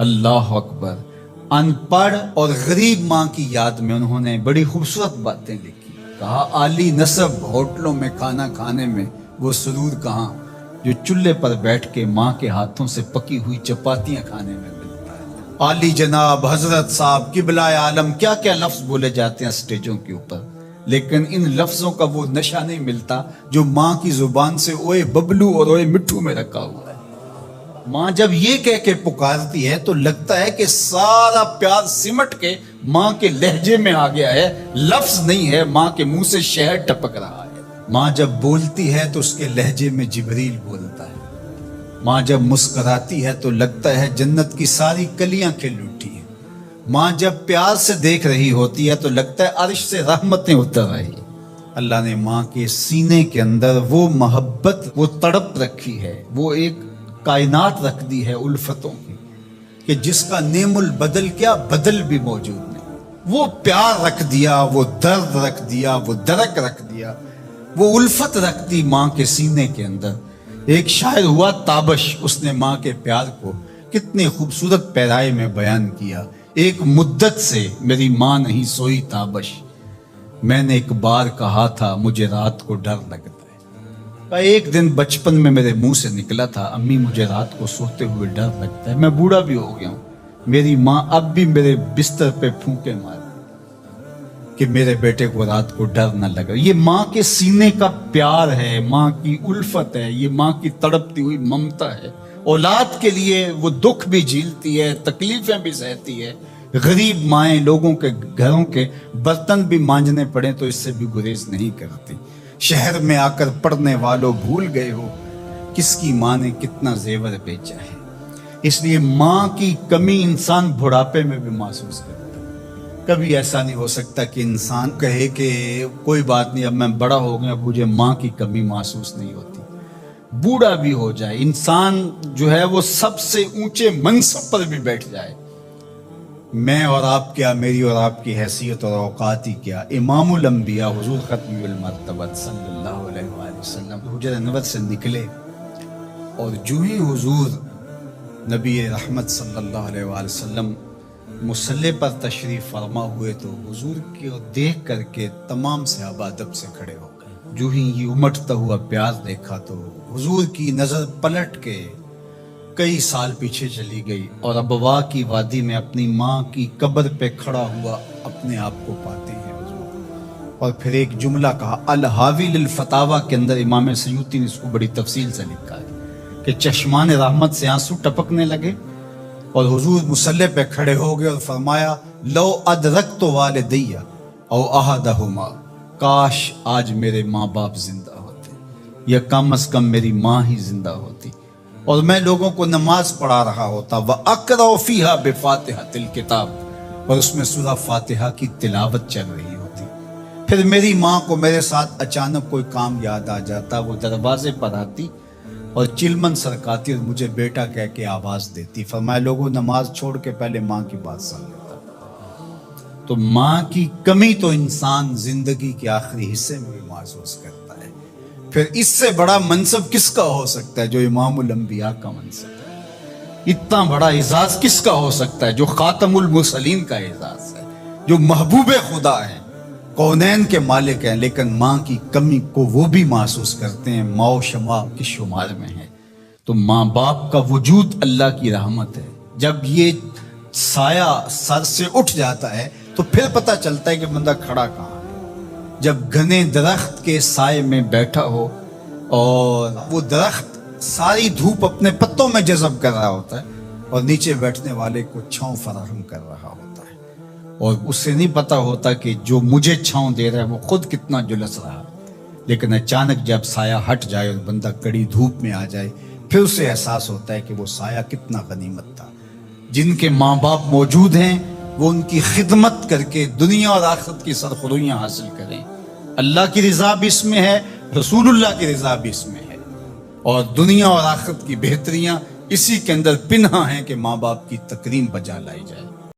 اللہ اکبر۔ ان پڑھ اور غریب ماں کی یاد میں انہوں نے بڑی خوبصورت باتیں لکھی۔ کہا عالی نسب ہوٹلوں میں کھانا کھانے میں وہ سرور کہاں جو چولہے پر بیٹھ کے ماں کے ہاتھوں سے پکی ہوئی چپاتیاں کھانے میں ملتا ہے۔ عالی جناب، حضرت صاحب، قبلہ عالم، کیا کیا لفظ بولے جاتے ہیں سٹیجوں کے اوپر، لیکن ان لفظوں کا وہ نشہ نہیں ملتا جو ماں کی زبان سے اوئے ببلو اور اوئے مٹھو میں رکھا ہوا ہے۔ ماں جب یہ کہہ کے پکارتی ہے تو لگتا ہے کہ سارا پیار سمٹ کے ماں کے لہجے میں آ گیا ہے، لفظ نہیں ہے، ماں کے منہ سے شہد ٹپک رہا ہے۔ ماں جب بولتی ہے تو اس کے لہجے میں جبریل بولتا ہے۔ ماں جب مسکراتی ہے تو لگتا ہے جنت کی ساری کلیاں کھل اٹھی ہیں۔ ماں جب پیار سے دیکھ رہی ہوتی ہے تو لگتا ہے عرش سے رحمتیں اتر رہی ہیں۔ اللہ نے ماں کے سینے کے اندر وہ محبت، وہ تڑپ رکھی ہے، وہ ایک کائنات رکھ دی ہے الفتوں کی، کہ جس کا نعم البدل کیا بدل بھی موجود نہیں۔ وہ پیار رکھ دیا، وہ درد رکھ دیا، وہ درک رکھ دیا، وہ الفت رکھ دی ماں کے سینے کے اندر۔ ایک شاعر ہوا تابش، اس نے ماں کے پیار کو کتنے خوبصورت پیرائے میں بیان کیا۔ ایک مدت سے میری ماں نہیں سوئی تابش، میں نے ایک بار کہا تھا مجھے رات کو ڈر لگتا ہے۔ ایک دن بچپن میں میرے منہ سے نکلا تھا امی مجھے رات کو سوتے ہوئے ڈر لگتا ہے۔ میں بوڑھا بھی ہو گیا ہوں، میری ماں اب بھی میرے بستر پہ پھونکے مار کہ میرے بیٹے کو رات کو ڈر نہ لگا۔ یہ ماں کے سینے کا پیار ہے، ماں کی الفت ہے، یہ ماں کی تڑپتی ہوئی ممتا ہے۔ اولاد کے لیے وہ دکھ بھی جھیلتی ہے، تکلیفیں بھی سہتی ہے۔ غریب مائیں لوگوں کے گھروں کے برتن بھی مانجنے پڑے تو اس سے بھی گریز نہیں کرتی۔ شہر میں آ کر پڑھنے والوں بھول گئے ہو کس کی ماں نے کتنا زیور بیچا ہے۔ اس لیے ماں کی کمی انسان بڑھاپے میں بھی محسوس کرتا ہے۔ کبھی ایسا نہیں ہو سکتا کہ انسان کہے کہ کوئی بات نہیں اب میں بڑا ہو گیا مجھے ماں کی کمی محسوس نہیں ہوتی۔ بوڑھا بھی ہو جائے انسان جو ہے وہ سب سے اونچے منصب پر بھی بیٹھ جائے، میں اور آپ کیا، میری اور آپ کی حیثیت اور اوقات ہی کیا۔ امام الانبیاء حضور ختم المرتبہ صلی اللہ علیہ وآلہ وسلم حجرہ نبوت سے نکلے اور جو ہی حضور نبی رحمت صلی اللہ علیہ وآلہ وسلم مصلی پر تشریف فرما ہوئے تو حضور کو دیکھ کر کے تمام صحابہ ادب سے کھڑے ہو گئے۔ جو ہی یہ امٹتا ہوا پیار دیکھا تو حضور کی نظر پلٹ کے کئی سال پیچھے چلی گئی اور ابوا کی وادی میں اپنی ماں کی قبر پہ کھڑا ہوا اپنے آپ کو پاتے ہیں حضور۔ اور پھر ایک جملہ کہا، الحاوی للفتاوی کے اندر امام سیوطی نے اس کو بڑی تفصیل سے لکھا ہے کہ چشمان رحمت سے آنسو ٹپکنے لگے اور حضور مصلی پہ کھڑے ہو گئے اور فرمایا لو ادرکت والدی او احدہما، کاش آج میرے ماں باپ زندہ ہوتے یا کم از کم میری ماں ہی زندہ ہوتی اور میں لوگوں کو نماز پڑھا رہا ہوتا۔ وَأَقْرَأُ فِيهَا بِفَاتِحَةِ الْكِتَابِ، اور اس میں سورہ فاتحہ کی تلاوت چل رہی ہوتی۔ پھر میری ماں کو میرے ساتھ اچانک کوئی کام یاد آ جاتا، وہ دروازے پر آتی اور چلمن سرکاتی اور مجھے بیٹا کہہ کے آواز دیتی۔ فرمایا لوگوں نماز چھوڑ کے پہلے ماں کی بات سن لیتا۔ تو ماں کی کمی تو انسان زندگی کے آخری حصے میں بھی محسوس کرتا ہے۔ پھر اس سے بڑا منصب کس کا ہو سکتا ہے جو امام الانبیاء کا منصب ہے؟ اتنا بڑا اعزاز کس کا ہو سکتا ہے جو خاتم المرسلین کا اعزاز ہے، جو محبوب خدا ہے، کونین کے مالک ہیں، لیکن ماں کی کمی کو وہ بھی محسوس کرتے ہیں، ماں و شمع کے شمار میں ہے۔ تو ماں باپ کا وجود اللہ کی رحمت ہے۔ جب یہ سایہ سر سے اٹھ جاتا ہے تو پھر پتہ چلتا ہے کہ بندہ کھڑا کہاں ہے۔ جب گھنے درخت کے سائے میں بیٹھا ہو اور وہ درخت ساری دھوپ اپنے پتوں میں جذب کر رہا ہوتا ہے اور نیچے بیٹھنے والے کو چھاؤں فراہم کر رہا ہوتا ہے، اور اس سے نہیں پتا ہوتا کہ جو مجھے چھاؤں دے رہا ہے وہ خود کتنا جلس رہا، لیکن اچانک جب سایہ ہٹ جائے اور بندہ کڑی دھوپ میں آ جائے پھر اسے احساس ہوتا ہے کہ وہ سایہ کتنا غنیمت تھا۔ جن کے ماں باپ موجود ہیں وہ ان کی خدمت کر کے دنیا اور آخرت کی سرخرویاں حاصل کریں۔ اللہ کی رضا بھی اس میں ہے، رسول اللہ کی رضا بھی اس میں ہے، اور دنیا اور آخرت کی بہتریاں اسی کے اندر پنہاں ہیں کہ ماں باپ کی تکریم بجا لائی جائے۔